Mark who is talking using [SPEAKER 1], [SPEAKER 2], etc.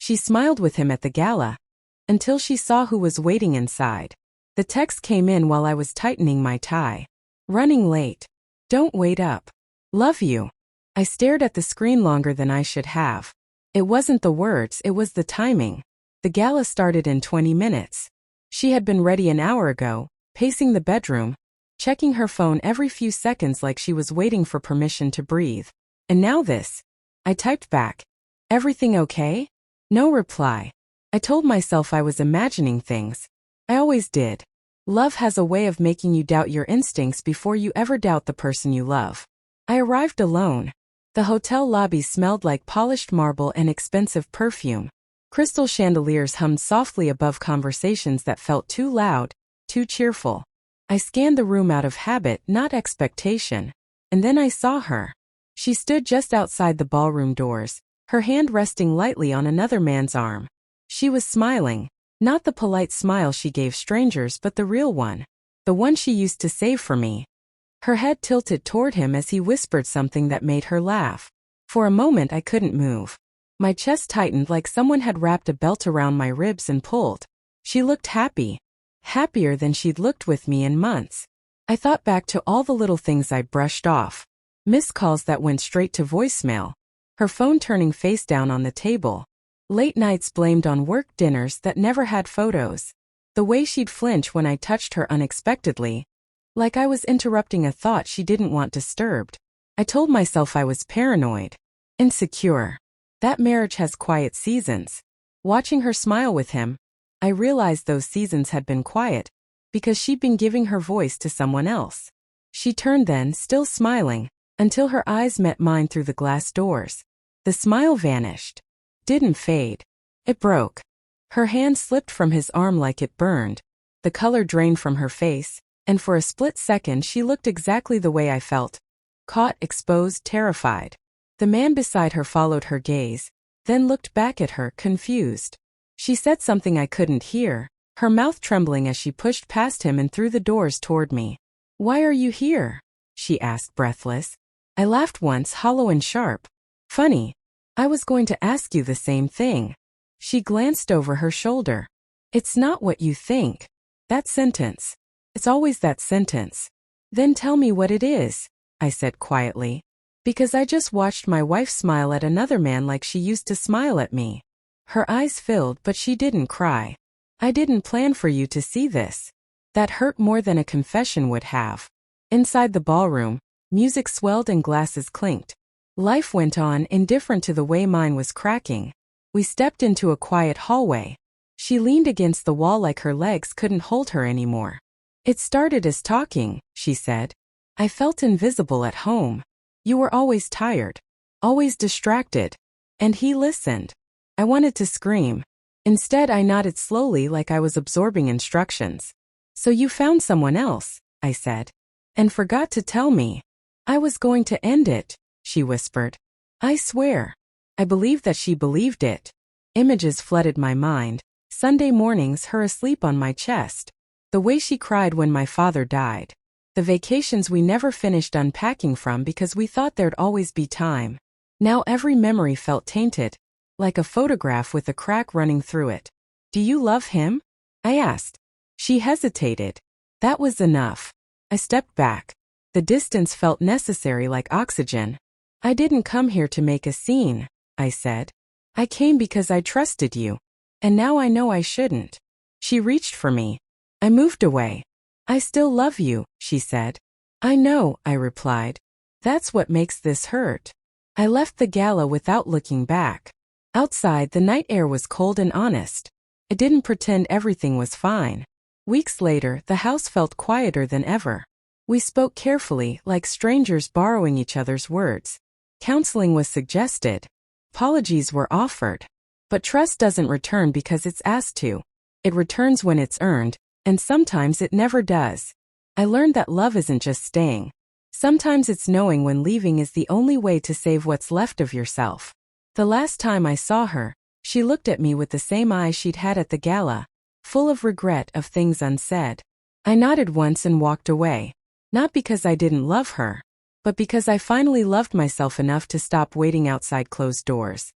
[SPEAKER 1] She smiled with him at the gala, until she saw who was waiting inside. The text came in while I was tightening my tie. Running late. Don't wait up. Love you. I stared at the screen longer than I should have. It wasn't the words, it was the timing. The gala started in 20 minutes. She had been ready an hour ago, pacing the bedroom, checking her phone every few seconds like she was waiting for permission to breathe. And now this. I typed back. Everything okay? No reply. I told myself I was imagining things. I always did. Love has a way of making you doubt your instincts before you ever doubt the person you love. I arrived alone. The hotel lobby smelled like polished marble and expensive perfume. Crystal chandeliers hummed softly above conversations that felt too loud, too cheerful. I scanned the room out of habit, not expectation. And then I saw her. She stood just outside the ballroom doors, her hand resting lightly on another man's arm. She was smiling, not the polite smile she gave strangers but the real one. The one she used to save for me. Her head tilted toward him as he whispered something that made her laugh. For a moment I couldn't move. My chest tightened like someone had wrapped a belt around my ribs and pulled. She looked happy. Happier than she'd looked with me in months. I thought back to all the little things I'd brushed off. Missed calls that went straight to voicemail. Her phone turning face down on the table. Late nights blamed on work dinners that never had photos. The way she'd flinch when I touched her unexpectedly. Like I was interrupting a thought she didn't want disturbed. I told myself I was paranoid. Insecure. That marriage has quiet seasons. Watching her smile with him, I realized those seasons had been quiet, because she'd been giving her voice to someone else. She turned then, still smiling, until her eyes met mine through the glass doors. The smile vanished. Didn't fade. It broke. Her hand slipped from his arm like it burned. The color drained from her face, and for a split second she looked exactly the way I felt. Caught, exposed, terrified. The man beside her followed her gaze, then looked back at her, confused. She said something I couldn't hear, her mouth trembling as she pushed past him and through the doors toward me. "Why are you here?" she asked, breathless. I laughed once, hollow and sharp. "Funny. I was going to ask you the same thing." She glanced over her shoulder. "It's not what you think." That sentence. It's always that sentence. "Then tell me what it is," I said quietly. "Because I just watched my wife smile at another man like she used to smile at me." Her eyes filled, but she didn't cry. "I didn't plan for you to see this." That hurt more than a confession would have. Inside the ballroom, music swelled and glasses clinked. Life went on, indifferent to the way mine was cracking. We stepped into a quiet hallway. She leaned against the wall like her legs couldn't hold her anymore. "It started as talking," she said. "I felt invisible at home. You were always tired, always distracted." And he listened. I wanted to scream. Instead, I nodded slowly like I was absorbing instructions. "So you found someone else," I said. "And forgot to tell me." "I was going to end it," she whispered. "I swear." I believed that she believed it. Images flooded my mind. Sunday mornings, her asleep on my chest. The way she cried when my father died. The vacations we never finished unpacking from because we thought there'd always be time. Now every memory felt tainted, like a photograph with a crack running through it. "Do you love him?" I asked. She hesitated. That was enough. I stepped back. The distance felt necessary, like oxygen. "I didn't come here to make a scene," I said. "I came because I trusted you. And now I know I shouldn't." She reached for me. I moved away. "I still love you," she said. "I know," I replied. "That's what makes this hurt." I left the gala without looking back. Outside, the night air was cold and honest. I didn't pretend everything was fine. Weeks later, the house felt quieter than ever. We spoke carefully, like strangers borrowing each other's words. Counseling was suggested. Apologies were offered. But trust doesn't return because it's asked to. It returns when it's earned, and sometimes it never does. I learned that love isn't just staying. Sometimes it's knowing when leaving is the only way to save what's left of yourself. The last time I saw her, she looked at me with the same eyes she'd had at the gala, full of regret, of things unsaid. I nodded once and walked away. Not because I didn't love her, but because I finally loved myself enough to stop waiting outside closed doors.